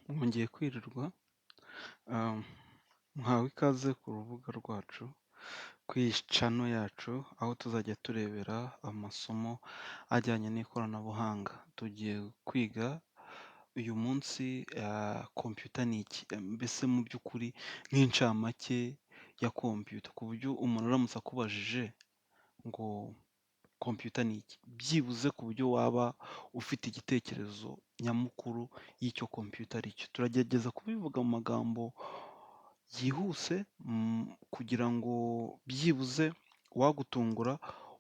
Mwongeye kwirirwa, ah, muhawe ikaze ku rubuga rwacu, ku iyi channel yacu, aho tuzajya turebera amasomo ajyanye n'ikoranabuhanga. Tugiye kwiga uyu munsi computer ni iki? Mbese mu by'ukuri nk'incamake ya computer, ku buryo umuntu aramutse akubajije ngo computer ni iki? Byibuze ku buryo waba ufite igitekerezo nyamukuru y'icyo computer ari cyo. Turagerageza kubivuga mu magambo yihuse kugira ngo byibuze uwagutungura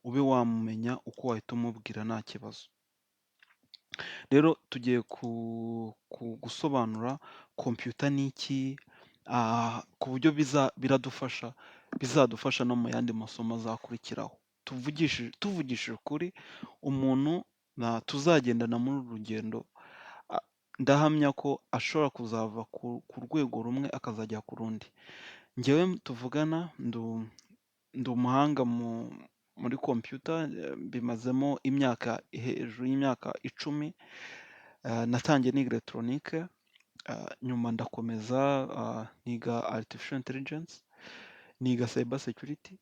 ube wamumenya uko wahita umubwira nta kibazo. Rero tugiye gusobanura computer ni iki, ku buryo bizadufasha no mu yandi masomo azakurikiraho. Tuvugishije ukuri, umuntu tuzagendana muri uru rugendo, ndahamya ko ashobora kuzava ku rwego rumwe akazajya ku rundi. Njyewe tuvugana ndi umuhanga muri computer, mbimazemo imyaka hejuru y'imyaka 10. Natangiye niga electronique, nyuma ndakomeza niga artificial intelligence, niga cyber security.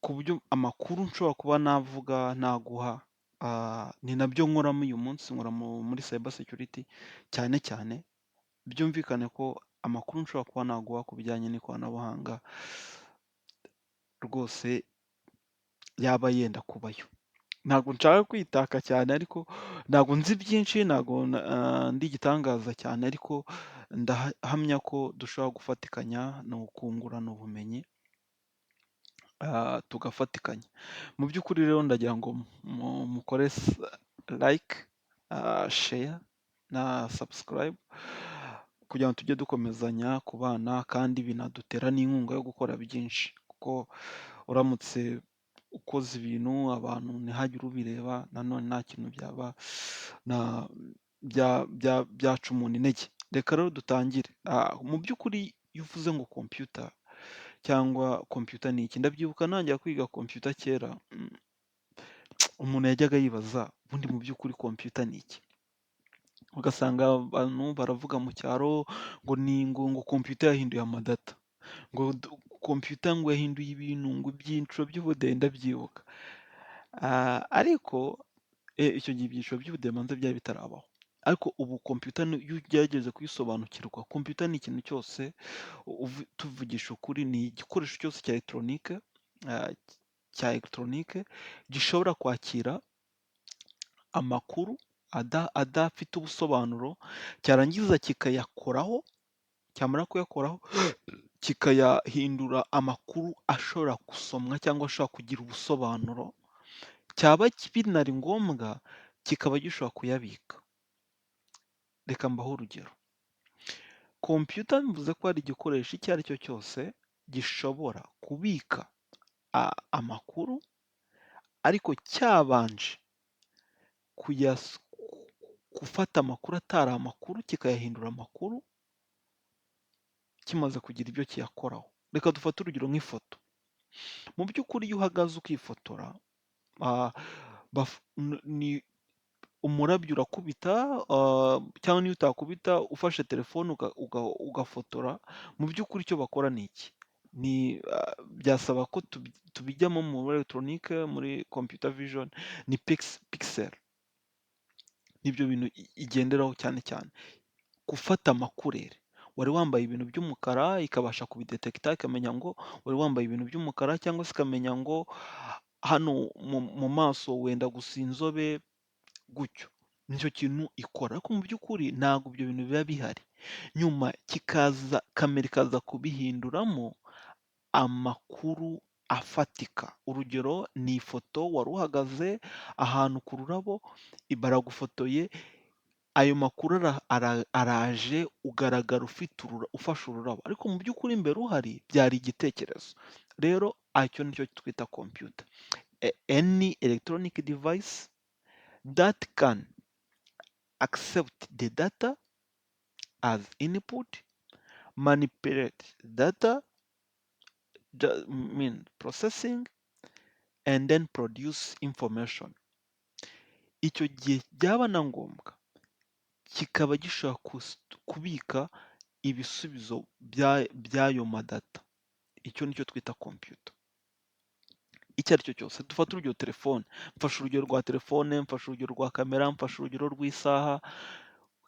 Ku buryo amakuru nshobora kuba naguha, ni nabyo nkoramo uyu munsi, nkora muri cyber security cyane cyane. Byumvikane ko amakuru nshobora kuba naguha ku bijyanye n'ikoranabuhanga rwose yaba yenda kubayo. Ntabwo nshaka kwitaka cyane, ariko ntabwo nzi byinshi, ntabwo ndi igitangaza cyane, ariko ndahamya ko dushobora gufatikanya no kungurana ubumenyi, tugafatikanya. Mu by'ukuri rero ndagira ngo mukore like, share na subscribe kugira ngo tujye dukomezanya kubana, kandi binadutera n'inkunga yo gukora byinshi, kuko uramutse ukoze ibintu abantu ntihagire ubireba, nanone nta kintu byaca umuntu intege. Reka rero dutangire. Mu by'ukuri iyo uvuze ngo computer cyangwa computer ni iki, ndabyibuka ntangira kwiga computer kera, umuntu yajyaga yibaza ubundi mu by'ukuri computer ni iki. Ugasanga abantu baravuga mu cyaro ngo computer yahinduye amadata, ngo computer ngo yahinduye ibintu, ngo ibyiciro by'ubudehe ndabyibuka. Ariko icyo gihe ibyiciro by'ubudehe manza byari bitarabaho. Ariko ubu computer iyo ugerageje kuyisobanukirwa, computer ni ikintu cyose, tuvugisha ukuri, ni igikoresho cyose cya electronique gishobora kwakira amakuru adafite ubusobanuro, cyarangiza kikayakoraho, cyamara kuyakoraho kikayahindura amakuru ashobora gusomwa cyangwa ashobora kugira ubusobanuro, cyaba binari ngombwa kikaba gishobora kuyabika. Reka mbaho urugero. Computer mvuze ko ari igikoresho icyo ari cyo cyose gishobora kubika amakuru, ariko cyabanje gufata amakuru atari amakuru kikayahindura amakuru, kimaze kugira ibyo kiyakoraho. Reka dufate urugero nk'ifoto. Mu by'ukuri iyo uhagaze ukifotora, umurabyo urakubita, cyangwa niyo utakubita ufashe telefone ugafotora, mu by'ukuri icyo bakora ni iki? Byasaba ko tubijyamo muri electronique, muri computer vision, ni pixel. Nibyo bintu igenderaho cyane cyane. Gufata amakurere. Wari wambaye ibintu by'umukara, ikabasha kubidetekita, ikamenya ngo wari wambaye ibintu by'umukara, cyangwa se ikamenya ngo hano mu maso wenda gusa inzobe, gutyo. Nicyo kintu ikora. Ariko mu by'ukuri ntabwo ibyo bintu biba bihari. Nyuma kamera ikaza kubihinduramo amakuru afatika. Urugero ni ifoto, wari uhagaze ahantu ku rurabo, baragufotoye, ayo makuru araje, ugaragara ufashe ururabo, ariko mu by'ukuri imbere uhari byari igitekerezo. Rero icyo nicyo twita computer. Any electronic device that can accept the data as input, manipulate data, processing, and then produce information. Icyo gihe byaba na ngombwa kikaba gishobora kubika ibisubizo by'ayo madata. Icyo nicyo twita computer. Icyo ari cyo cyose, dufate urugero telefone, mfashe urugero rwa telefone, mfashe urugero rwa kamera, mfashe urugero rw'isaha,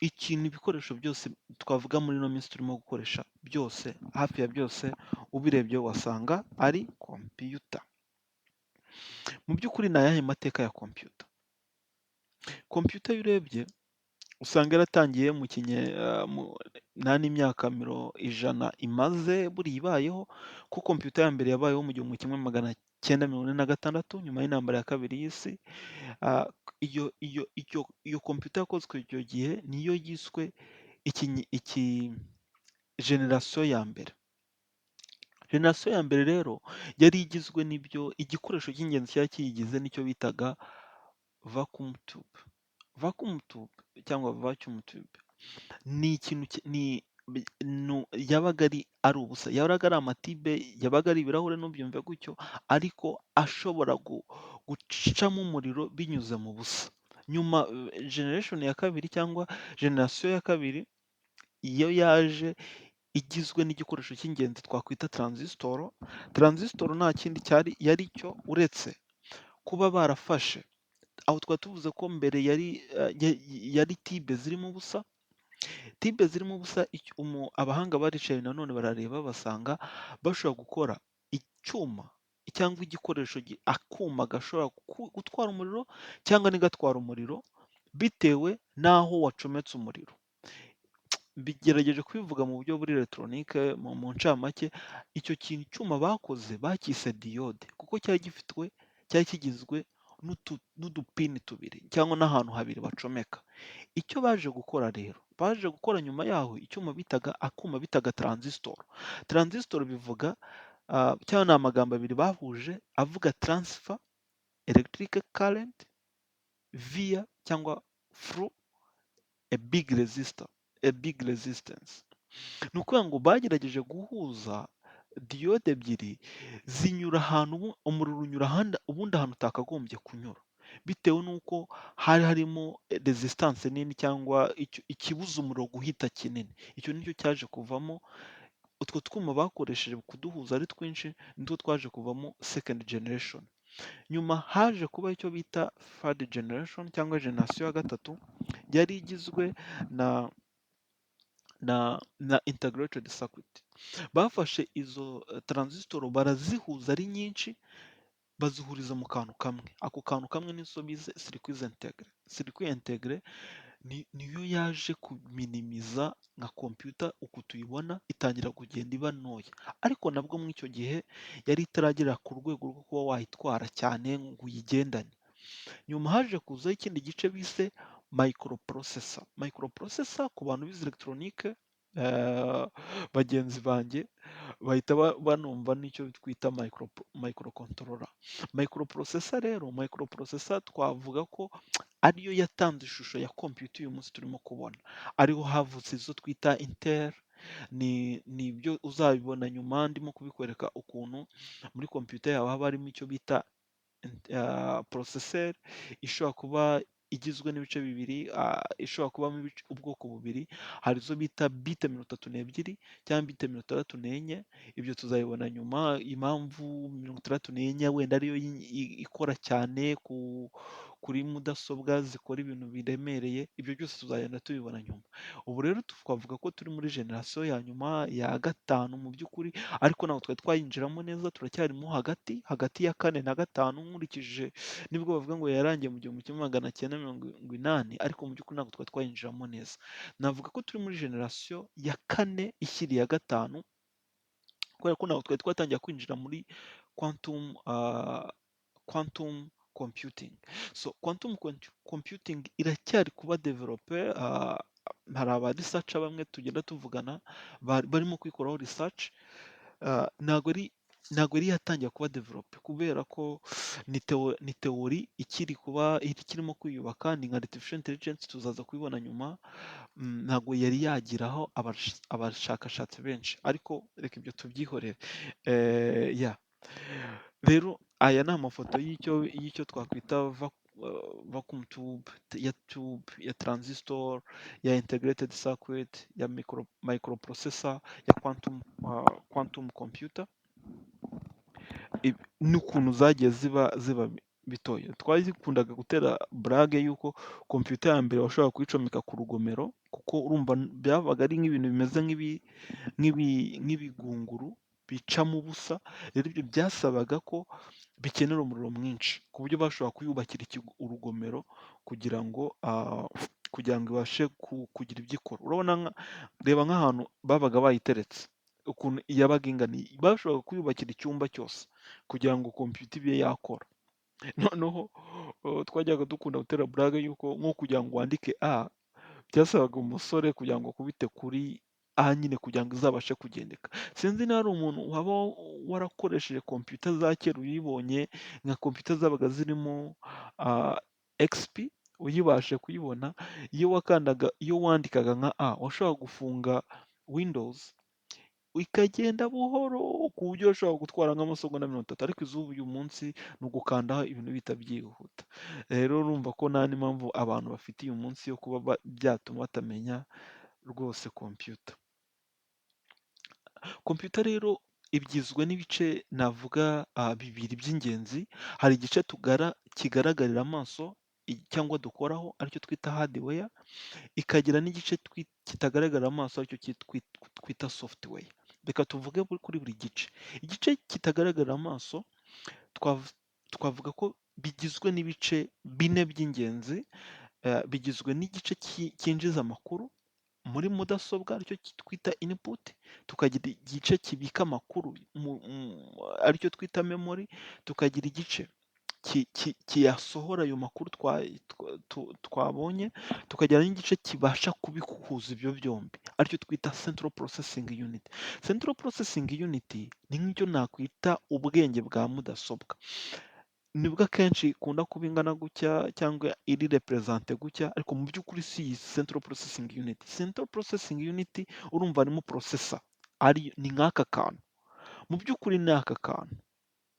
ikintu ibikoresho byose twavuga muri ino minsi turimo gukoresha byose, hafi ya byose ubirebye wasanga ari computer. Mu by'ukuri ni ayahe mateka ya computer? Computer iyo urebye usanga yaratangiye nta n'imyaka ijana imaze buriya ibayeho, kuko computer ya mbere yabayeho mu 1946 nyuma y'intambara ya kabiri y'isi. Iyo computer yakozwe icyo gihe niyo yiswe generasiyo ya mbere. Generasiyo ya mbere rero yari igizwe igikoresho cy'ingenzi cyari kiyigize nicyo bitaga vacuum tube. Vacuum tube cyangwa vacuum tube ni ikintu yabaga ari ubusa, yabaga ari amatibe, yabaga ari ibirahure ntubyumve gutyo, ariko ashobora gucamo umuriro binyuze mu busa. Nyuma generation ya kabiri cyangwa generasiyo ya kabiri iyo yaje igizwe n'igikoresho cy'ingenzi twakwita transistor. Transistor nta kindi yari cyo uretse kuba barafashe aho twari tuvuze ko mbere yari tibe zirimo ubusa. Tibe zirimo ubusa, abahanga baricaye nanone barareba basanga bashobora gukora icyuma cyangwa igikoresho, akuma gashobora gutwara umuriro cyangwa ntigatwara umuriro bitewe n'aho wacometse umuriro. Bigerageje kubivuga mu buryo buri elegitoronike mu ncamake, icyo kintu cyuma bakoze bacyise diyode, kuko cyari kigizwe n'udupini tubiri cyangwa n'ahantu habiri bacomeka. Icyo baje gukora rero, baje gukora nyuma yaho akuma bitaga transistor. Transistor bivuga cyangwa ni amagambo abiri bahuje avuga transfer electric current via cyangwa through a big resistance. Ni ukuvuga ngo bagerageje guhuza diyode ebyiri zinyura ahantu, umuriro unyura ubundi ahantu utakagombye kunyura, bitewe n'uko hari harimo resistance nini cyangwa ikibuza umuriro guhita kinini. Icyo nicyo cyaje kuvamo utwo twuma bakoresheje kuduhuza ari twinshi, nitwo twaje kuvamo second generation. Nyuma haje kuba icyo bita third generation cyangwa generasiyo ya gatatu, yari igizwe na integrated circuit. Bafashe izo transistor barazihuza ari nyinshi, bazihuriza mu kantu kamwe. Ako kantu kamwe nizo bize circuit integre. Niyo yaje kuminimiza nka computer uko tuyibona, itangira kugenda iba ntoya, ariko nabwo muri icyo gihe yari itaragera ku rwego rwo kuba wayitwara cyane ngo uyigendane. Nyuma haje kuzaho ikindi gice bise microprocessor. Microprocessor ku bantu bize elegitoronike, bagenzi banjye bahita banumva n'icyo twita microcontroller. Microprocessor twavuga ko ariyo yatanze ishusho ya computer uyu munsi turimo kubona, ariho havutse izo twita Intel. Nibyo uzabibona nyuma ndimo kubikwereka ukuntu muri computer yawe haba harimo icyo bita processeur, ishobora kuba igizwe n'ibice bibiri, ishobora kubamo ubwoko bubiri. Hari izo bita bite 32 cyangwa bite 64. Ibyo tuzabibona nyuma, impamvu 64 wenda ariyo ikora cyane kuri mudasobwa zikora ibintu biremereye. Ibyo byose tuzagenda tubibona nyuma. Ubu rero twavuga ko turi muri generasiyo ya nyuma ya gatanu mu by'ukuri, ariko ntabwo twari twayinjiramo neza, turacyarimo hagati ya 4 na 5 nkurikije, nibwo bavuga ngo yarangiye mu 1980, ariko mu by'ukuri ntabwo twari twayinjiramo neza. Navuga ko turi muri generasiyo ya 4 ishyira iya 5, kubera ko ntabwo twari twatangira kwinjira muri quantum computing. So quantum computing iracyari kuba develope. Hari aba researcher bamwe tugenda tuvugana barimo kwikoraho research. Ntabwo yari yatangira kuba develope kubera ko ni teori ikirimo kwiyubaka, ni nka artificial intelligence, tuzaza kubibona nyuma. Ntabwo yari yagiraho abashakashatsi benshi, ariko reka ibyo tubyihorere. Rero aya ni amafoto y'icyo twakwita vacuum tube, ya tube, ya transistor, ya integrated circuit, ya microprocessor, ya quantum computer, n'ukuntu zagiye ziba bitoya. Twari dukundaga gutera burage yuko computer ya mbere washobora kuyicomeka ku rugomero, kuko urumva byabaga ari nk'ibintu bimeze nk'ibigunguru bicamo ubusa, rero ibyo byasabaga ko bikenera umuriro mwinshi, ku buryo bashobora kuyubakira urugomero kugira ngo ibashe kugira ibyo ikora. Urabona, reba nk'ahantu babaga bayiteretse, ukuntu yabaga inganiye, bashoboraga kuyubakira icyumba cyose kugira ngo computer ibe yakora. Noneho twajyaga dukunda gutera burage yuko nko kugira ngo wandike A, byasabaga umusore kugira ngo akubite kuri A nyine kugira ngo izabashe kugendeka. Sinzi niba hari umuntu waba warakoresheje computer za kera uyibonye, nka computer zabaga zirimo XP, uyibashe kuyibona, iyo wandikaga nka A washoboraga gufunga Windows ikagenda buhoro ku buryo washobora gutwara nk'amasegonda 30, ariko iz'ubu uyu munsi ni ugukandaho ibintu bihita byihuta. Rero urumva ko nta n'impamvu abantu bafite uyu munsi yo kuba byatuma batamenya rwose computer. Computer rero igizwe n'ibice navuga bibiri by'ingenzi. Hari igice kigaragarira amaso cyangwa dukoraho aricyo twita hardware, ikagira n'igice kitagaragarira amaso aricyo twita software. Reka tuvuge kuri buri gice. Igice kitagaragarira amaso twavuga ko bigizwe n'ibice bine by'ingenzi. Bigizwe n'igice cyinjiza amakuru muri mudasobwa aricyo twita input, tukagira igice kibika amakuru aricyo twita memory, tukagira igice kiyasohora ayo makuru twabonye, tukagira n'igice kibasha kubihuza ibyo byombi aricyo twita central processing unit. Central processing unit ni nk'icyo nakwita ubwenge bwa mudasobwa. Nibwo akenshi ikunda kuba ingana gutya cyangwa iri represente gutya, ariko mu by'ukuri si iyi central processing unit. Central processing unit urumva harimo processor, ni nk'aka kantu. Mu by'ukuri ni aka kantu.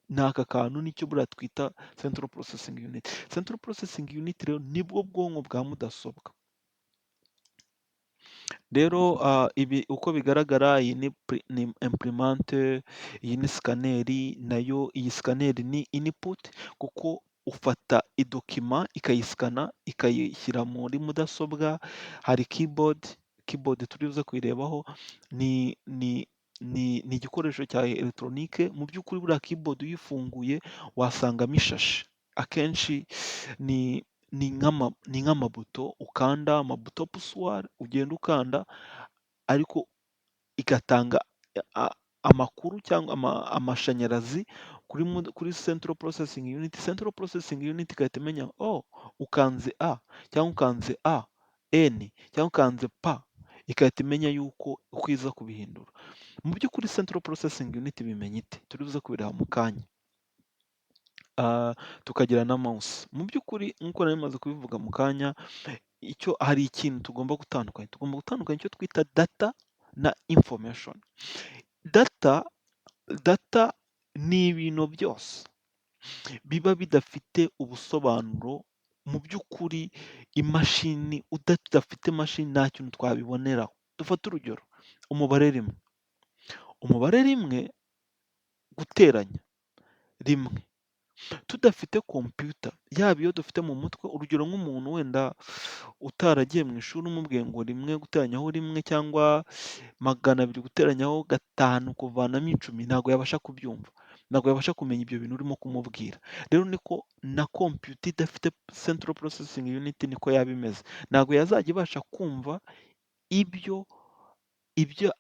Ni aka kantu nicyo buriya twita central processing unit. Central processing unit rero nibwo bwonko bwa mudasobwa. Rero ibi uko bigaragara, iyi ni imprimante, iyi ni sikaneri, nayo iyi sikaneri ni input, kuko ufata idokima ikayisikana ikayishyira muri mudasobwa. Hari keyboard turi buze kuyirebaho, ni igikoresho cya elegitoronike. Mu by'ukuri buriya keyboard uyifunguye wasangamo ishashi. Akenshi ni nk'amabuto ukanda, amabuto pusuwari ugenda ukanda, ariko igatanga amakuru cyangwa amashanyarazi kuri central processing unit. Central processing unit igahita imenya ukanze A cyangwa ukanze N cyangwa ukanze P, igahita imenya yuko uko iza kubihindura. Mu by'ukuri central processing unit bimenya ite? Turi buze kubireba mu kanya. Tukagira na mouse. Mu by'ukuri nk'uko nari maze kubivuga mu kanya, hari ikintu tugomba gutandukanya. Tugomba gutandukanya icyo twita data na information. Data ni ibintu byose biba bidafite ubusobanuro. Mu by'ukuri imashini, udafite imashini nta kintu twabiboneraho. Dufate urugero, umubare rimwe guteranya rimwe. Tudafite computer, yaba iyo dufite mu mutwe, urugero nk'umuntu wenda utaragiye mu ishuri umubwiye ngo rimwe guteranyaho rimwe cyangwa 200 guteranyaho 5 kuvanamo 10, ntabwo yabasha kubyumva, ntabwo yabasha kumenya ibyo bintu urimo kumubwira. Rero niko na computer idafite central processing unit niko yaba imeze. Ntabwo yazajya ibasha kumva ibyo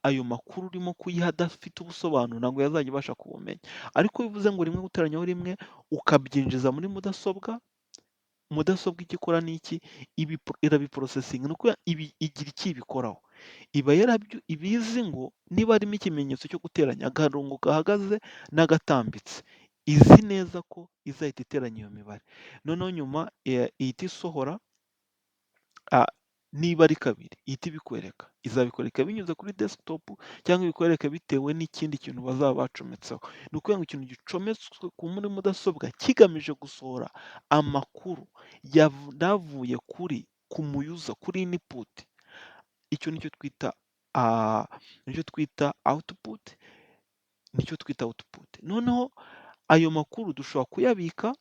ayo makuru urimo kuyiha adafite ubusobanuro, ntabwo yazajya ibasha kubumenya. Ariko bivuze ngo rimwe guteranyaho rimwe ukabyinjiza muri mudasobwa icyo ikora ni iki? Irabiprocesinga, ni ukuvuga igira icyo ibikoraho. Iba ibizi ngo niba harimo ikimenyetso cyo guteranya, akarongo gahagaze n'agatambitse, izi neza ko izahita iteranya iyo mibare. Noneho nyuma ihita isohora niba ari kabiri ihita ibikwereka, izabikwereka binyuze kuri desktop cyangwa ibikwereke bitewe n'ikindi kintu bazaba bacometseho. Ni ukuvuga ngo ikintu gicometswe muri mudasobwa kigamije gusohora amakuru yanavuye ku muyuza, kuri input, icyo ah, nicyo twita output. Noneho ayo makuru dushobora kuyabika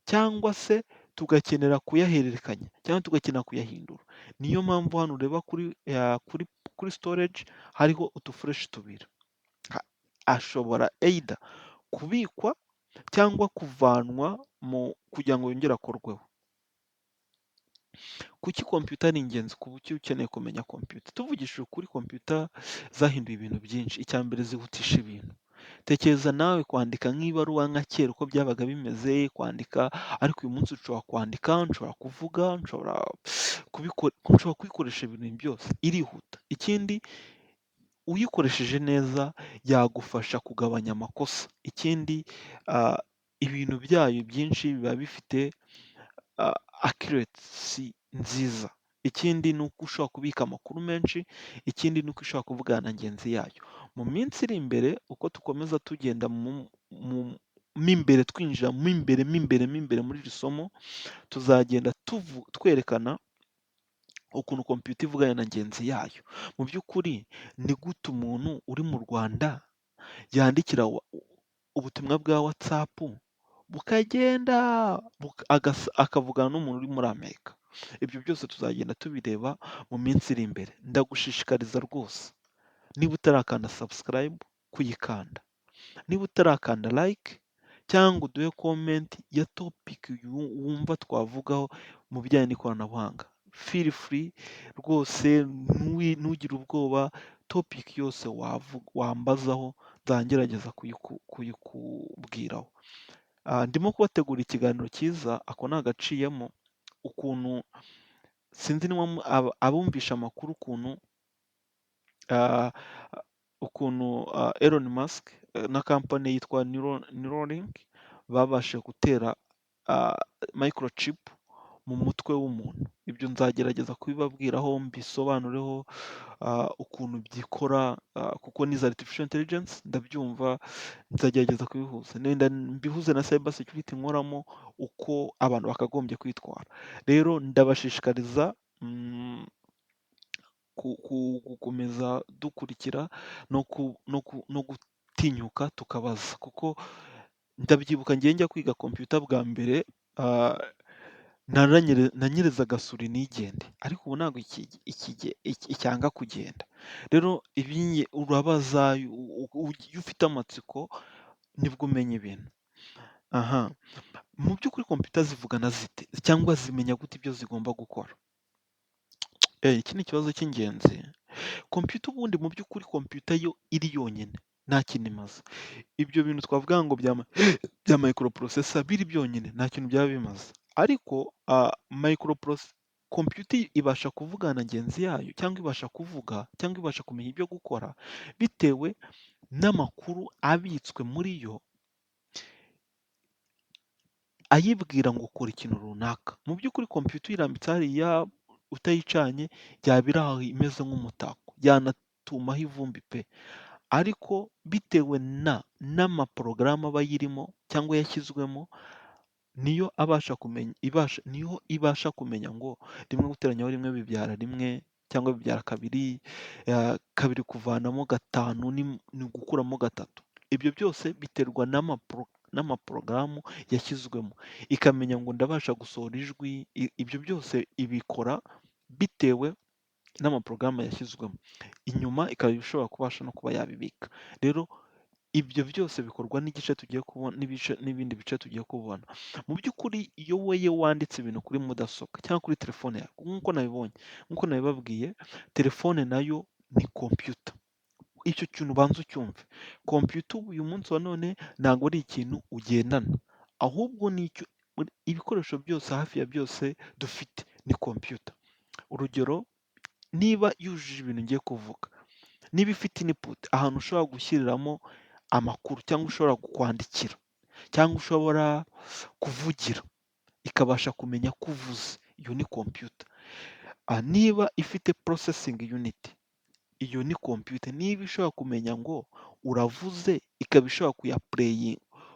cyangwa se tugakenera kuyahererekanya cyangwa tugakenera kuyahindura. Niyo mpamvu hano ureba kuri storage hariho utufureshi tubiri. Ashobora either kubikwa cyangwa kuvanwa kugira ngo yongere akorweho. Kuki computer ari ingenzi? Kuki ukeneye kumenya computer? Tuvugishije ukuri, computer zahinduye ibintu byinshi. Icya mbere, zihutisha ibintu. Tekereza nawe kwandika nk'ibaruwa nka kera uko byabaga bimeze, kwandika, ariko uyu munsi nshobora kwandika, nshobora kuvuga, nshobora kuyikoresha ibintu byose, irihuta. Ikindi, uyikoresheje neza yagufasha kugabanya amakosa. Ikindi, ibintu byayo byinshi biba bifite accuracy nziza. Ikindi ni uko ushobora kubika amakuru menshi, ikindi ni uko ushobora kuvugana na ngenzi yayo. Mu minsi iri imbere, uko dukomeza tugenda imbere, twinjira imbere muri iri somo, tuzagenda twerekana ukuntu computer ivugana na ngenzi yayo. Mu by'ukuri, ni gute umuntu uri mu Rwanda yandikira ubutumwa bwa WhatsApp bukagenda akavugana n'umuntu uri muri Amerika. Ibyo byose tuzagenda tubireba mu minsi iri imbere. Ndagushishikariza rwose, niba utarakanda subscribe, kuyikanda. Niba utarakanda like cyangwa uduhe comment ya topic wumva twavugaho mu bijyanye n'ikoranabuhanga. Feel free rwose, ntugire ubwoba, topic yose wambazaho nzagerageza kuyikubwiraho. Ndimo kubategura ikiganiro cyiza, ako ni agaciyemo, ukuntu sinzi niba abumvisha amakuru ukuntu Elon Musk na kampani yitwa Neuralink babashije gutera microchip mu mutwe w'umuntu. Ibyo nzagerageza kubibabwiraho, mbisobanureho ukuntu byikora, kuko ni za artificial intelligence, ndabyumva, nzagerageza kubihuza. Mbihuze na cyber security nkoramo, uko abantu bakagombye kwitwara. Rero ndabashishikariza gukomeza dukurikira no gutinyuka tukabaza, kuko ndabyibuka ngiye njya kwiga computer bwa mbere, nanyerezaga suri nigende, ariko ubu ntabwo icyanga kugenda. Rero urabaza, iyo ufite amatsiko nibwo umenya ibintu. Mu by'ukuri computer zivugana zite cyangwa zimenya gute ibyo zigomba gukora? Iki ni ikibazo cy'ingenzi. Computer ubundi, mu by'ukuri computer yo iri yonyine nta kintu imaze. Ibyo bintu twavuga ngo bya microprocessor biri byonyine nta kintu byaba bimaze. Ariko computer ibasha kuvugana na ngenzi yayo, cyangwa ibasha kuvuga, cyangwa ibasha kumenya ibyo gukora bitewe n'amakuru abitswe muri yo, ayibwira ngo ukora ikintu runaka. Mu by'ukuri computer uyirambitse hariya utayicanye, yaba iri aho imeze nk'umutako, yanatumaho ivumbi pe! Ariko bitewe n'amaporogaramu aba ayirimo cyangwa yashyizwemo, niyo ibasha kumenya ngo rimwe guteranyaho rimwe bibyara rimwe, cyangwa bibyara kabiri, kabiri kuvanamo gatanu ni ugukuramo gatatu. Ibyo byose biterwa n'amaporogaramu yashyizwemo, ikamenya ngo ndabasha gusohora ijwi. Ibyo byose ibikora bitewe n'amaporogaramu yashyizwemo, inyuma ikaba ishobora kubasha no kuba yabibika. Rero ibyo byose bikorwa n'igice tugiye kubona, n'ibindi bice tugiye kubona. Mu by'ukuri, iyo wanditse ibintu kuri mudasobwa cyangwa kuri telefone yawe, nk'uko nabibabwiye, telefone nayo ni computer. Icyo kintu ubanza ucyumve. Computer uyu munsi wa none ntabwo ari ikintu ugendana, ahubwo ibikoresho byose, hafi ya byose dufite ni computer. Urugero, niba yujuje ibintu ngiye kuvuga, niba ifite input, ahantu ushobora gushyiriramo amakuru, cyangwa ushobora kwandikira, cyangwa ushobora kuvugira, ikabasha kumenya ko uvuze, iyo ni computer. niba ifite processing unit, iyo ni computer. Niba ishobora kumenya ngo uravuze, ikaba ishobora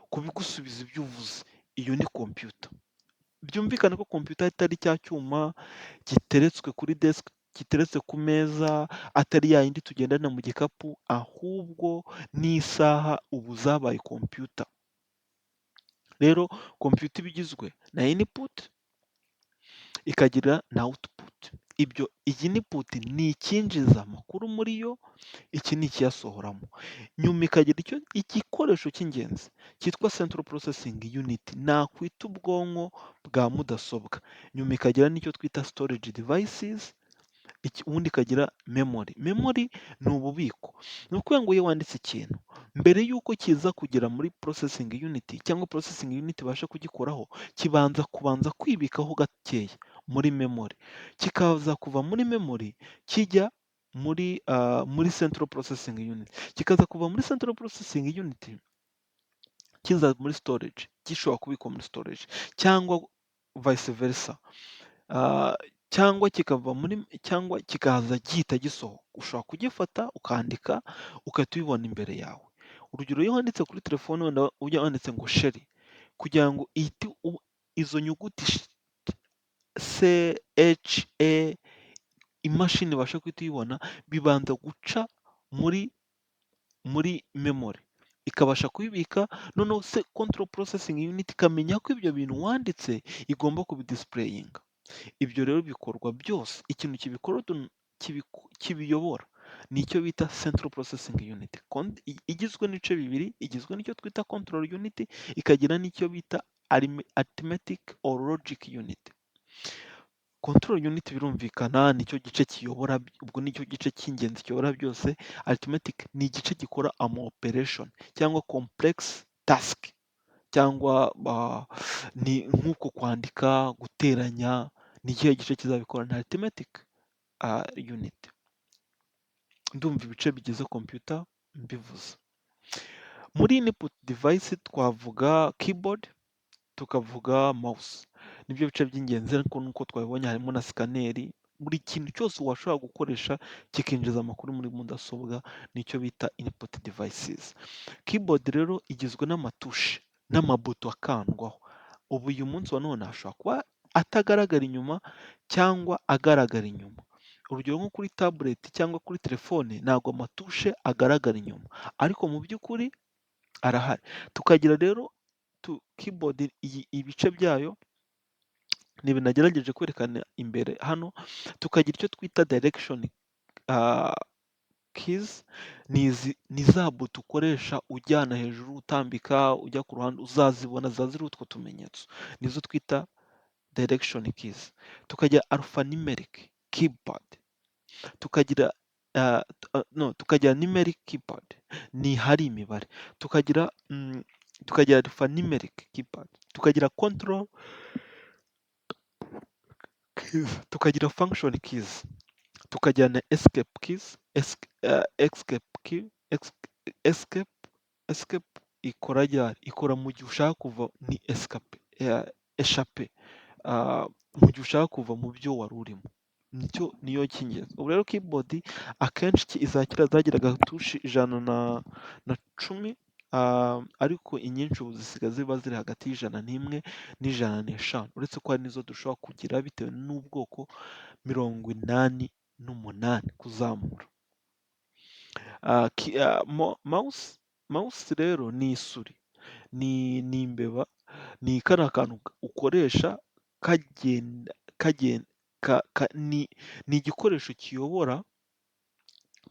kubigusubiza ibyo uvuze, iyo ni computer. Byumvikane ko computer atari cya cyuma giteretswe kuri desk, giteretse ku meza, atari ya yindi tugendana mu gikapu, ahubwo n'isaha ubu zabaye computer. Rero computer iba igizwe na input ikagira na output. Iyi input ni icyinjiza amakuru muri yo, iki ni ikiyasohoramo. Nyuma ikagira igikoresho cy'ingenzi cyitwa central processing unit, nakwita ubwonko bwa mudasobwa. Nyuma ikagira n'icyo twita storage devices, ubundi ikagira memory. Memory ni ububiko. Ni ukuvuga ngo iyo wanditse ikintu, mbere y'uko kiza kugera muri processing unit cyangwa processing unit ibasha kugikoraho, kubanza kwibikaho gakeya muri memory. Kikaza kuva muri memory kijya muri central processing unit. Kikaza kuva muri central processing unit kiza muri storage, gishobora kubikwa muri storage cyangwa vice versa. Cyangwa kikaza gihita gisohoka. Ushobora kugifata ukandika ugahita ubibona imbere yawe. Urugero, iyo wanditse kuri telefone wenda ujya wanditse ngo sheri, kugira ngo izo nyuguti CHE imashini ibasha guhita uyibona, bibanza guca muri memory, ikabasha kubibika, noneho control processing unit ikamenya ko ibyo bintu wanditse igomba kubidisipureyinga. Ibyo rero bikorwa byose, ikintu kibiyobora nicyo bita central processing unit. Igizwe n'ibice bibiri, igizwe n'icyo twita control unit, ikagira n'icyo bita arithmetic or logic unit. Control unit birumvikana nicyo gice kiyobora, ubwo nicyo gice cy'ingenzi kiyobora byose. Arithmetic ni igice gikora ama operation cyangwa complex task, cyangwa ni nk'uko kwandika, guteranya, ni ikihe gice kizabikora na arithmetic unit. Ndumva ibice bigize computer mbivuze. Muri input device twavuga keyboard, tukavuga mouse. Nibyo bice by'ingenzi, ariko nuko twabibonye harimo na sikaneri. Buri kintu cyose washobora gukoresha kikinjiza amakuru muri mudasobwa nicyo bita input devices. Keyboard rero igizwe n'amatushe n'amabuto akandwaho. Ubu uyu munsi wa none ashobora kuba atagaragara inyuma cyangwa agaragara inyuma. Urugero, nko kuri tablet cyangwa kuri telefone ntabwo amatushe agaragara inyuma, ariko mu by'ukuri arahari. Tukagira rero keyboard, ibice byayo ni ibintu nagerageje kwerekana imbere hano. Tukagira icyo twita direction keys, ni za buto ukoresha ujyana hejuru, utambika, ujya ku ruhande, uzazibona ziba ziriho utwo tumenyetso, nizo twita direction keys. Tukagira alphanumeric keypad, tukagira numeric keypad, ni hari imibare. Tukagira alphanumeric keypad, tukagira control keys, tukagira function keys, tukagira na escape keys. Escape ikora ryari? Ikora mu gihe ushaka kuva, ni escape, mu gihe ushaka kuva mu byo wari urimo. Niyo cy'ingenzi. Ubu rero keyboard akenshi izakira zagiraga tushi 110, ariko inyinshi ubu zisigaye ziba ziri hagati y'101 n'105, uretse ko hari n'izo dushobora kugira bitewe n'ubwoko 88 kuzamura. Mouse rero ni isuri, ni imbeba, ni kariya kantu ukoresha ni igikoresho kiyobora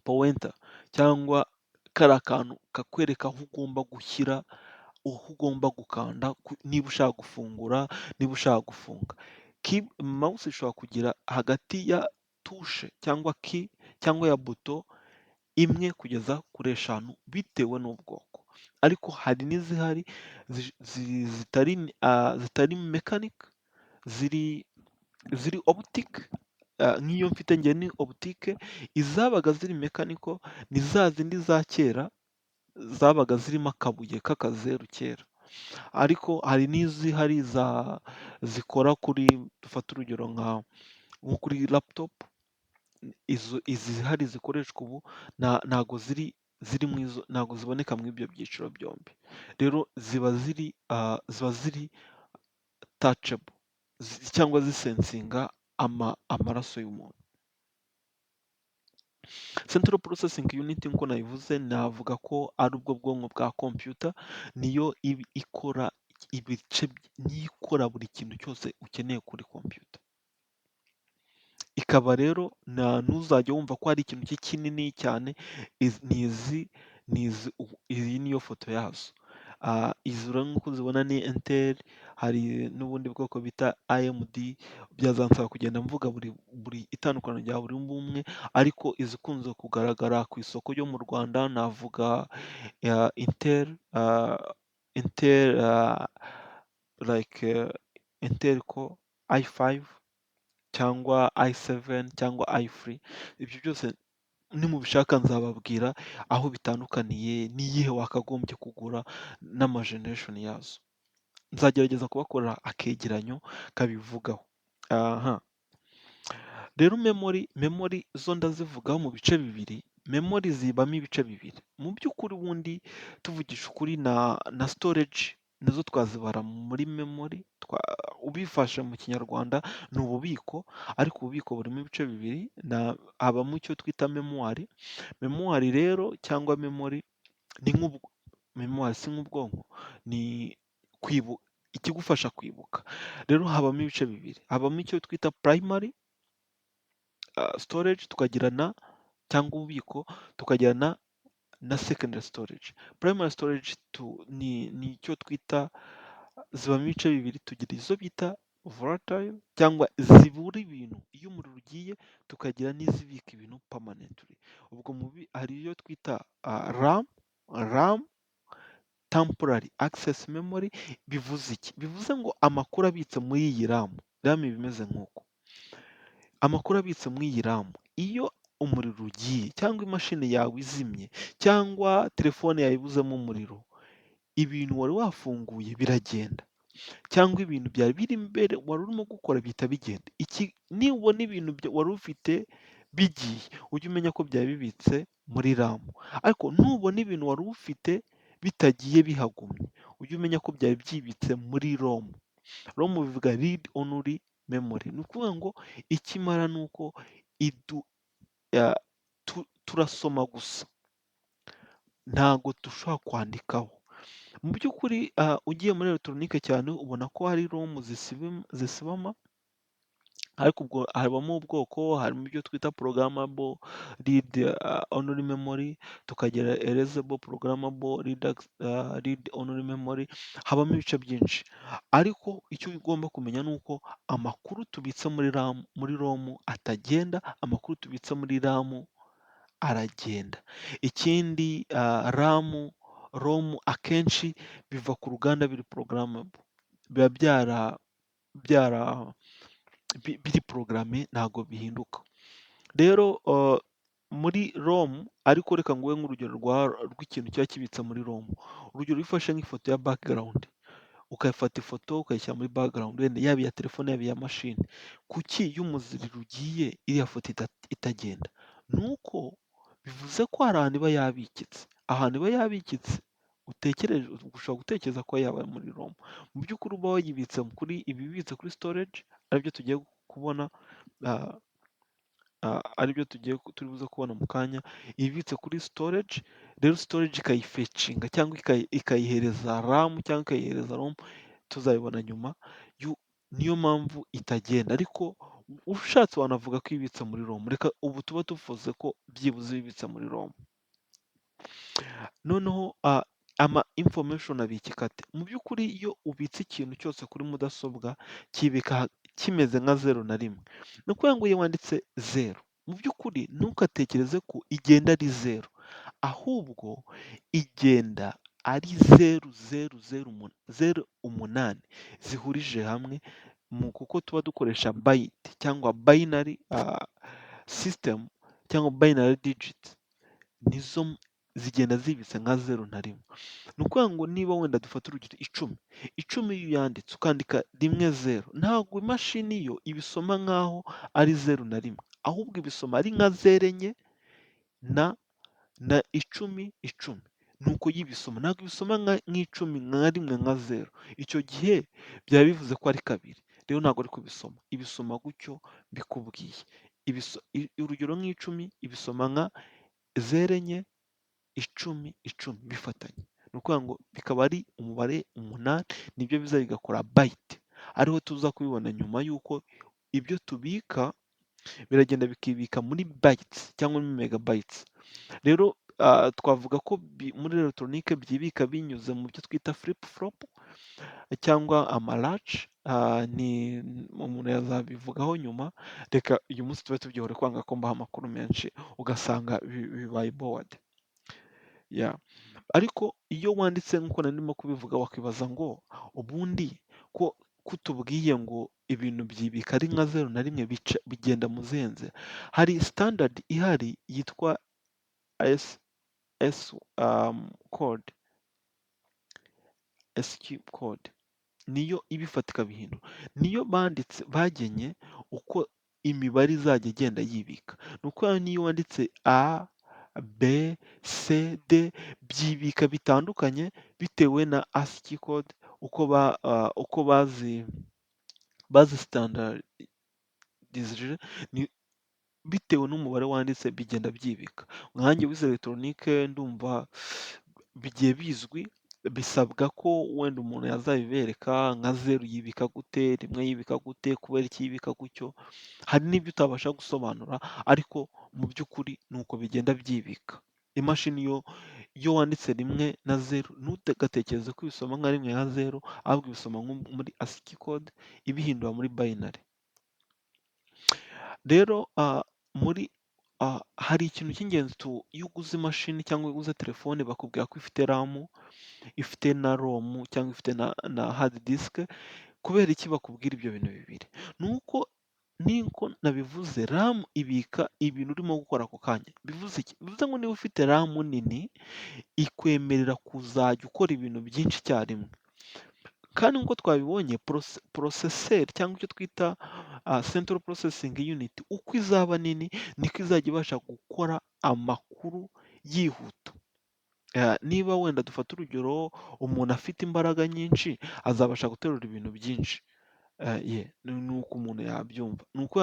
pointer, cyangwa kariya kantu kakwereka aho ugomba gushyira, aho ugomba gukanda niba ushaka gufungura, niba ushaka gufunga. Mouse ishobora kugira hagati ya tushe cyangwa key cyangwa ya buto imwe kugeza kuri 5 bitewe n'ubwoko, ariko hari n'izihari zitari mechanic, ziri optic. Nk'iyo mfite njye ni optique. Izabaga ziri mechanical ni za zindi za kera zabaga zirimo akabuye k'akazeru kera, ariko hari n'izihari zikora kuri, dufata urugero nko kuri laptop, izihari zikoreshwa ubu ntago ziri mu izo, ntago ziboneka muri ibyo byiciro byombi. Rero ziba ziri touchable, cyangwa zisensinga amaraso y'umuntu. Central Processing Unit nk'uko nabivuze, navuga ko ari ubwo bwonko bwa computer, niyo iba ikora niyo ikora buri kintu cyose ukeneye kuri computer. Ikaba rero ntuzajya wumva ko hari ikintu kinini cyane, iyi niyo foto yazo. Izi rero nk'uko uzibona ni Intel, hari n'ubundi bwoko bita AMD, byazansaba kugenda mvuga buri itandukaniro rya buri bumwe, ariko izikunze kugaragara ku isoko ryo mu Rwanda navuga Intel, Intel Intel Core i5 cyangwa i7 cyangwa i3. Ibyo byose nimubishaka nzababwira aho bitandukaniye n'iyihe wakagombye kugura n'amageneration yazo. Nzagerageza kubakorera akegeranyo kabivugaho. Aha. Rero memory zo ndazivugaho mu bice bibiri. Memory zibamo ibice bibiri. Mu by'ukuri ubundi tuvugisha ukuri na storage nazo twazibara muri memory, ubifashe mu Kinyarwanda ni ububiko, ariko ububiko burimo ibice bibiri, habamo icyo twita memoire. Memoire rero cyangwa memory ni memoire si nk'ubwonko, ni ikigufasha kwibuka. Rero habamo ibice bibiri, habamo icyo twita primary storage, tukagirana cyangwa ububiko, tukagirana na secondary storage. Primary storage ni icyo twita, zibamo ibice bibiri, tugira izo bita volatile cyangwa zibura ibintu iyo umuriro ugiye, tukagira n'izibika ibintu permanently. Ubwo hari iyo twita RAM, temporary access memory. Bivuze iki? Bivuze ngo amakuru abitse muri iyi RAM iba imeze nk'uko. Amakuru abitse muri iyi RAM, iyo umuriro ugiye cyangwa imashini yawe izimye cyangwa telefone yawe ibuzemo umuriro, ibintu wari wafunguye biragenda, cyangwa ibintu byari biri imbere wari urimo gukora bihita bigenda. Nibona ibintu wari ufite bigiye, ujye umenya ko byari bibitse muri RAM. Ariko nubona ibintu wari ufite bitagiye bihagumye, ujye umenya ko byari byibitse muri ROM. ROM bivuga read only memory. Ni ukuvuga ngo ikimara ni uko turasoma gusa, ntago dushobora kwandikaho. Mu by'ukuri ugiye muri elegitoronike cyane ubona ko hari ROM zisibama, ariko ubwo habamo ubwoko, harimo ibyo twita programmable read only memory, tukagira erasable programmable read only memory. Habamo ibice byinshi, ariko icyo ugomba kumenya ni uko amakuru tubitse muri ROM atagenda, amakuru tubitse muri RAM aragenda. Ikindi ROM akenshi biva ku ruganda biri programmable, biba biri porogaramu, ntabwo bihinduka. Rero muri ROM, ariko reka nguhe nk'urugero rw'ikintu kiba kibitse muri ROM. Urugero iyo ufashe nk'ifoto ya background, ukayifata ifoto ukayishyira muri background, wenda yaba iya telefone yaba iya mashini, kuki iyo umuriro ugiye iriya foto itagenda? Ni uko bivuze ko hari ahantu iba yabikitse. Ahantu iba yabikitse ushobora gutekereza ko yaba muri ROM. Mu by'ukuri uba wayibitse ibibitse kuri storage, aribyo tugiye kubona, aribyo turi buze kubona mu kanya. Ibibitse kuri storage, rero storage ikayifetchinga cyangwa ikayihereza RAM cyangwa ikayihereza ROM, tuzabibona nyuma. Niyo mpamvu itagenda, ariko ushatse wanavuga ko ibitse muri ROM. Reka ubu tuba tuvuze ko byibuze ibitse muri ROM. Noneho ama information abikika ate? Mu by'ukuri iyo ubitse ikintu cyose kuri mudasobwa, kibika kimeze nka 0 na 1. Ni ukuvuga ngo iyo wanditse 0, mu by'ukuri ntugatekereze ko igenda ari 0, ahubwo igenda ari 0,0,0,8 zihurije hamwe, kuko tuba dukoresha byte cyangwa binary system cyangwa binary digit. zigenda zibitse nka 0 na 1. Ni ukuvuga ngo niba wenda dufata urugero 10, 10 iyo uyanditse ukandika 1 0, ntabwo imashini yo ibisoma nk'aho ari 0 na 1, ahubwo ibisoma ari nka 0 enye na na 10 10. Nuko yo ibisoma, ntabwo ibisoma nk'icumi nka rimwe nka 0. Icyo gihe byaba bivuze ko ari kabiri. Rero ntabwo ari kubisoma, ibisoma gutyo mbikubwiye. Urugero nk'icumi ibisoma nka 0 enye, 10 10 bifatanye. Ni ukuvuga ngo bikaba ari umubare 8, nibyo biza bigakora byte. Ariho tuza kubibona nyuma y'uko ibyo tubika biragenda bikibika muri bytes cyangwa muri megabytes. Rero twavuga ko muri elegitoronike byibika binyuze mu byo twita flip flop cyangwa amalatch. Ni umuntu yazabivugaho nyuma. Reka uyu munsi tube tubyihore kwanga ko mbaha amakuru menshi ugasanga bibaye bored. Yeah. Ariko iyo wanditse nk'uko nari ndimo kubivuga wakwibaza ngo ubundi ko kutubwiye ngo ibintu byibika ari nka 0 na 1 bigenda mu zihe nzira? Hari standard ihari yitwa code, SQ code, niyo ibifata ikabihindura. Niyo bagennye uko imibare izajya igenda yibika. Ni ukuvuga niyo wanditse A, B, C, D byibika bitandukanye bitewe na ASCII code uko bazistandardizije, bitewe n'umubare wanditse bigenda byibika. Nkanjye wize elegitoronike ndumva bigiye bizwi, bisabwa ko wenda umuntu yazabibereka nka 0 yibika gute, 1 yibika gute, kubera iki yibika gutyo. Hari n'ibyo utabasha gusobanura ariko mu by'ukuri ni uko bigenda byibika. Imashini iyo wanditse 1 na 0 ntugatekereze ko ibisoma nka 1 na 0, ahubwo ibisoma nko muri ASCII code ibihindura muri binary. Rero hari ikintu cy'ingenzi iyo uguze imashini cyangwa uguze telefone bakubwira ko ifite RAM, ifite na ROM cyangwa ifite na hard disk. Kubera iki bakubwira ibyo bintu bibiri? Ni uko niko nabivuze, RAM ibika ibintu urimo gukora ako kanya. Bivuze iki? Bivuze ngo niba ufite RAM nini ikwemerera kuzajya ukora ibintu byinshi icyarimwe. Kandi nk'uko twabibonye poroseseri cyangwa icyo twita central processing unit, uko izaba nini niko izajya ibasha gukora amakuru yihuta. Niba wenda dufata urugero umuntu afite imbaraga nyinshi azabasha guterura ibintu byinshi. Ni uko umuntu yabyumva. Ni uko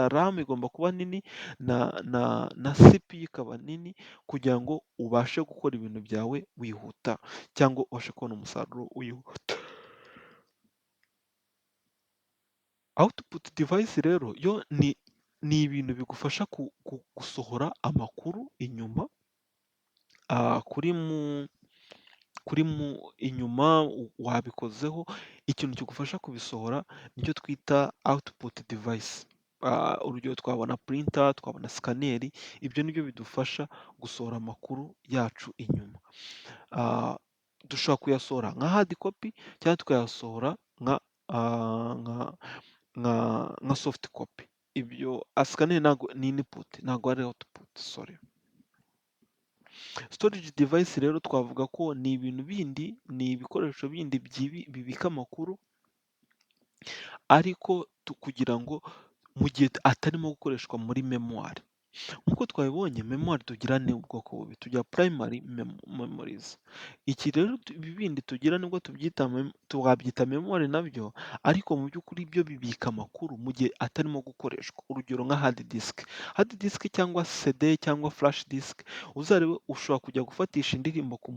RAM igomba kuba nini na CPU ikaba nini kugira ngo ubashe gukora ibintu byawe wihuta cyangwa ubashe kubona umusaruro wihuta. Output device rero yo ni ibintu bigufasha gusohora amakuru inyuma, inyuma wabikozeho, ikintu kigufasha kubisohora nicyo twita output device. Urugero twabona printer, twabona scanner, ibyo nibyo bidufasha gusohora amakuru yacu inyuma. Dushobora kuyasohora nka hard copy cyangwa tukayasohora nka soft copy. Ibyo scanner ntabwo ni input, ntabwo ari output, sorry. Storage device rero twavuga ko ni ibintu bindi, ni ibikoresho bindi bibika amakuru ariko kugira ngo mu gihe atarimo gukoreshwa muri memoire. Nk'uko twabibonye memoire tugira ni ubwoko bubiri, tugira primary memories. Iki rero ibi bindi tugira nibwo twabyita memoire nabyo, ariko mu by'ukuri byo bibika amakuru mu gihe atarimo gukoreshwa. Urugero nka hard disk. Hard disk cyangwa CD cyangwa flash disk, uzarebe ushobora kujya gufatisha indirimbo ku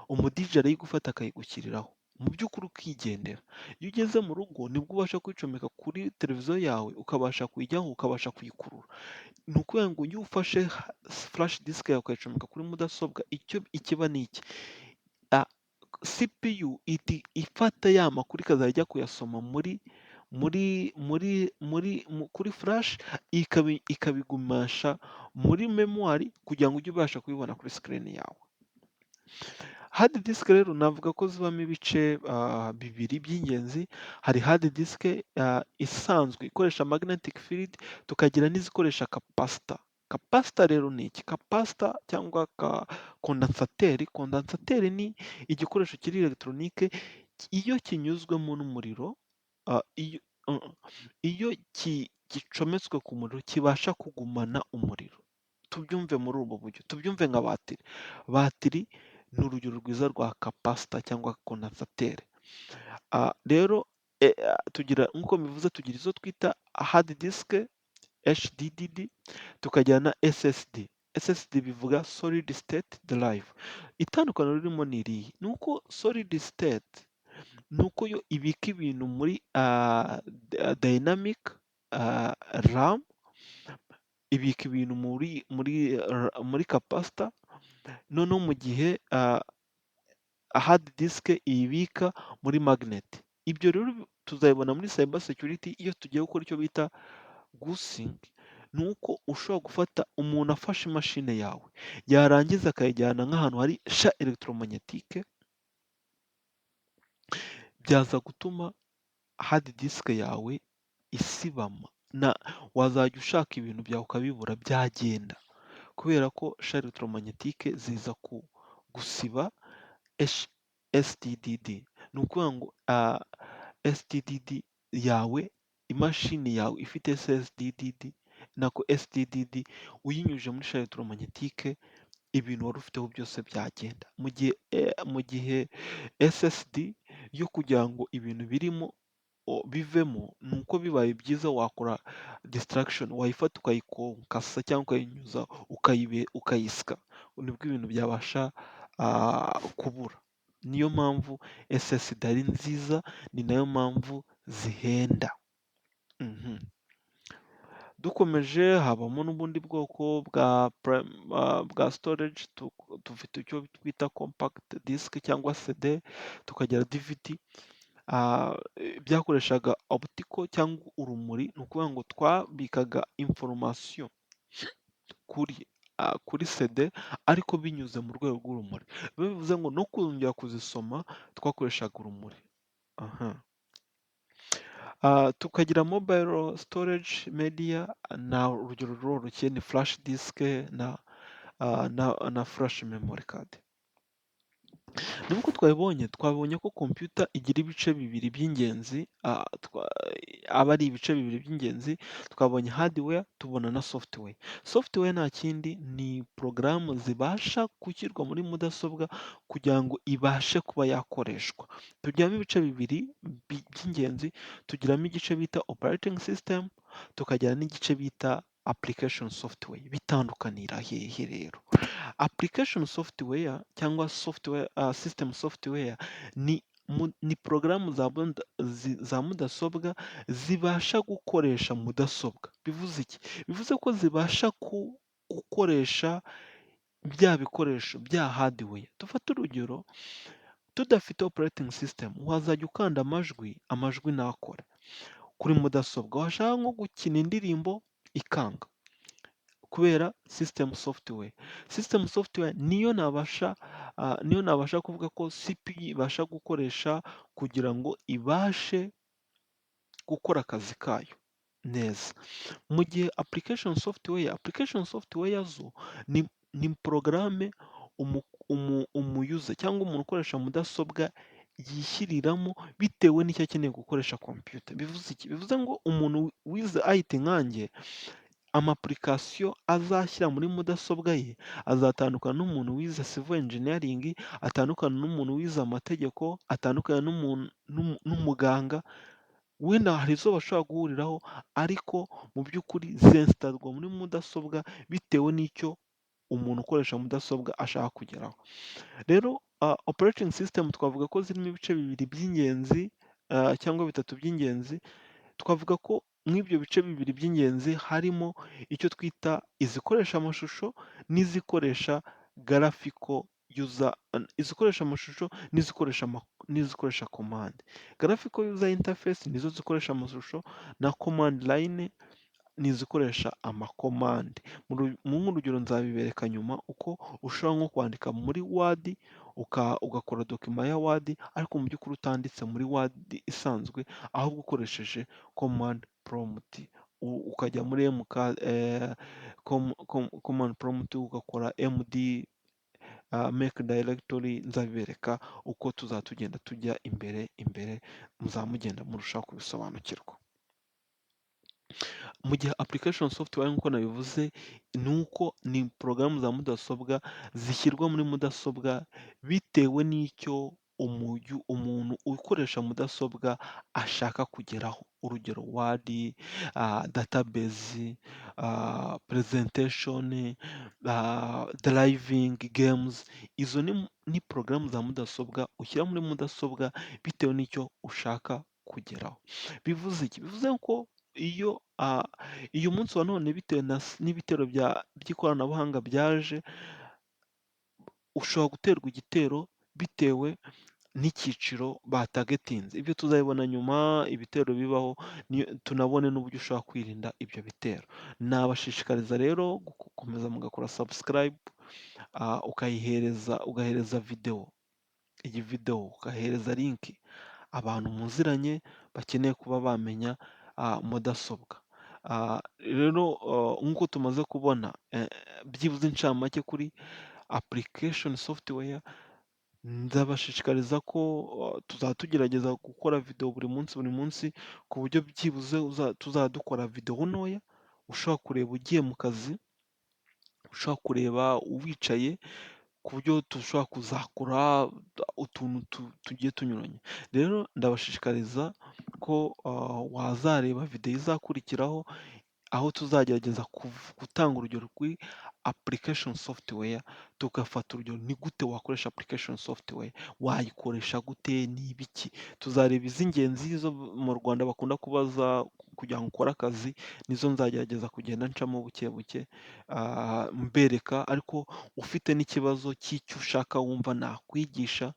umudije arayigufata akayigushyiriraho. Mu by'ukuri ukigendera. Iyo ugeze mu rugo nibwo ubasha kuyicomeka kuri televiziyo yawe ukabasha kuyijyaho ukabasha kuyikurura. Ni ukuvuga ngo iyo ufashe flash disk yawe ukayicomeka kuri mudasobwa, ikiba ni iki? CPU ifata ya makuru ikazajya ijya kuyasoma kuri flash, ikabigumasha muri memoire kugira ngo ujye ubasha kubibona kuri screen yawe. Hard disk rero navuga ko zibamo ibice bibiri by'ingenzi. Hari hard disk isanzwe ikoresha magnetic field, tukagira n'izikoresha capacitor. Kapasita rero ni iki? Kapasita cyangwa kondansateri, kondansateri ni igikoresho kiri elegitoronike iyo kinyuzwemo n'umuriro, iyo iyo gicometswe ku muriro kibasha kugumana umuriro. Tubyumve muri ubu buryo, tubyumve nka batiri. Batiri ni urugero rwiza rwa kapasita cyangwa kondansateri. Rero tugira nk'uko bivuze tugira izo twita hadi disike HDD, tukagira na SSD. SSD bivuga solid state drive. Itandukaniro ririmo ni irihe? Ni uko solid state ni uko yo ibika ibintu muri dynamic RAM, ibika ibintu muri kapasita, noneho mu gihe hard disk iyibika muri magnet. Ibyo rero tuzabibona muri cyber security iyo tugiye gukora icyo bita goosing, ni uko ushobora gufata umuntu afashe imashini yawe yarangiza akayijyana nk'ahantu hari sha electromagnetique, byaza gutuma hard disk yawe isibama, wazajya ushaka ibintu byawe ukabibura byagenda, kubera ko sha electromagnetique ziza gusiba SDDD. Ni ukuvuga ngo SDDD yawe, imashini yawe ifite SSDDD nako SDDD uyinyujije muri sha electromagnetique, ibintu wari ufiteho byose byagenda. Mu gihe SSD yo kugira ngo ibintu birimo bivemo, ni uko bibaye byiza wakora distraction, wayifata ukayikonkasa cyangwa ukayinyuza ukayisika, nibwo ibintu byabasha kubura. Niyo mpamvu SSD ari nziza, ni nayo mpamvu zihenda. Dukomeje habamo n'ubundi bwoko bwa storage, dufite icyo twita compact disk cyangwa CD, tukagira DVD. Byakoreshaga optical cyangwa urumuri, ni ukuvuga ngo twabikaga information kuri CD ariko binyuze mu rwego rw'urumuri. Bivuze ngo no kongera kuzisoma twakoreshaga urumuri. Tukagira mobile storage media, na urugero ruroroshye ni flash disk na flash memory card. Nubwo twabonye ko computer igira ibice bibiri by'ingenzi, aba ari ibice bibiri by'ingenzi, twabonye hardware tubona na software. Software nta kindi ni porogaramu zibasha gushyirwa muri mudasobwa kugira ngo ibashe kuba yakoreshwa. Tugiramo ibice bibiri by'ingenzi, tugiramo igice bita operating system, tukagira n'igice bita application software. Bitandukanira hehe rero? Application software cyangwa system software ni porogaramu za mudasobwa zibasha gukoresha mudasobwa. Bivuze iki? Bivuze ko zibasha gukoresha bya bikoresho bya hardware. Dufate urugero, tudafite operating system wazajya ukanda amajwi ntakore. Kuri mudasobwa washaka nko gukina indirimbo ikanga kubera system software. System software niyo nabasha kuvuga ko CPU ibasha gukoresha kugira ngo ibashe gukora akazi kayo neza. Mu gihe application software zo ni porogaramu umuyuza cyangwa umuntu ukoresha mudasobwa yishyiriramo bitewe n'icyo akeneye gukoresha computer. Bivuze iki? Bivuze ngo umuntu wize IT nkanjye, amapurikasiyo azashyira muri mudasobwa ye azatandukana n'umuntu wize civil engineering, atandukana n'umuntu wize amategeko, atandukana n'umuganga. Wenda hari izo bashobora guhuriraho ariko mu by'ukuri zesitarwa muri mudasobwa bitewe n'icyo umuntu ukoresha mudasobwa ashaka kugeraho. Rero operating system twavuga ko zirimo ibice bibiri by'ingenzi cyangwa bitatu by'ingenzi. Twavuga ko mw'ibyo bice bibiri by'ingenzi harimo icyo twita izikoresha amashusho n'izikoresha graphical user, izikoresha amashusho n'izikoresha command. Graphical user interface nizo zikoresha amashusho, na command line n'izikoresha amakomande. Nk'urugero nzabibereka nyuma uko ushobora nko kwandika muri Word ugakora dokima ya Word ariko mu by'ukuri utanditse muri Word isanzwe, ahubwo ukoresheje command prompt ukajya muri command prompt ugakora md make directory, nzabibereka uko tuzatugenda tujya imbere imbere, muzamugenda murushaho kubisobanukirwa. Mu gihe application software nk'uko nabivuze, ni uko ni porogaramu za mudasobwa zishyirwa muri mudasobwa bitewe n'icyo umuntu ukoresha mudasobwa ashaka kugeraho. Urugero Word, database, presentation, driving games. Izo ni porogaramu za mudasobwa ushyira muri mudasobwa bitewe n'icyo ushaka kugeraho. Bivuze iki? Bivuze ko iyo umunsi wa none bitewe n'ibitero by'ikoranabuhanga byaje, ushobora guterwa igitero bitewe n'icyiciro batagetinze. Ibyo tuzabibona nyuma, ibitero bibaho, tunabone n'uburyo ushobora kwirinda ibyo bitero. Nabashishikariza rero gukomeza mugakora subscribe, ugahereza iyi video ugahereza link abantu muziranye bakeneye kuba bamenya mudasobwa. Rero nk'uko tumaze kubona byibuze incamake kuri application software, ndabashishikariza ko tuzajya tugerageza gukora video buri munsi, ku buryo byibuze tuzajya dukora video ntoya ushobora kureba ugiye mu kazi, ushobora kureba wicaye, ku buryo dushobora kuzakora utuntu tugiye tunyuranye. Rero ndabashishikariza ko wazareba video izakurikiraho, aho tuzagerageza gutanga urugero kuri application software, tugafata urugero ni gute wakoresha application software, wayikoresha gute, ni ibiki. Tuzareba iz'ingenzi zo mu Rwanda bakunda kubaza kugira ngo ukore akazi, nizo nzagerageza kugenda ncamo buke buke mbereka, ariko ufite n'ikibazo cy'icyo ushaka wumva nakwigisha,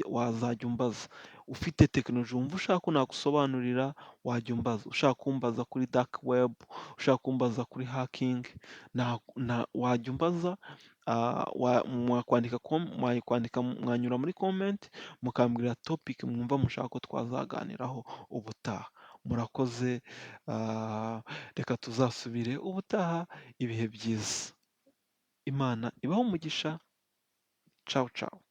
wazajya umbaza. Ufite tekinoloji wumva ushaka ko nagusobanurira, wajya umbaza. Ushaka kumbaza kuri dark web, ushaka kumbaza kuri hacking, wajya umbaza, mwanyura muri comment mukambwira topic mwumva mushaka ko twazaganiraho ubutaha. Murakoze, reka tuzasubire ubutaha. Ibihe byiza, Imana ibahe umugisha. Ciao ciao.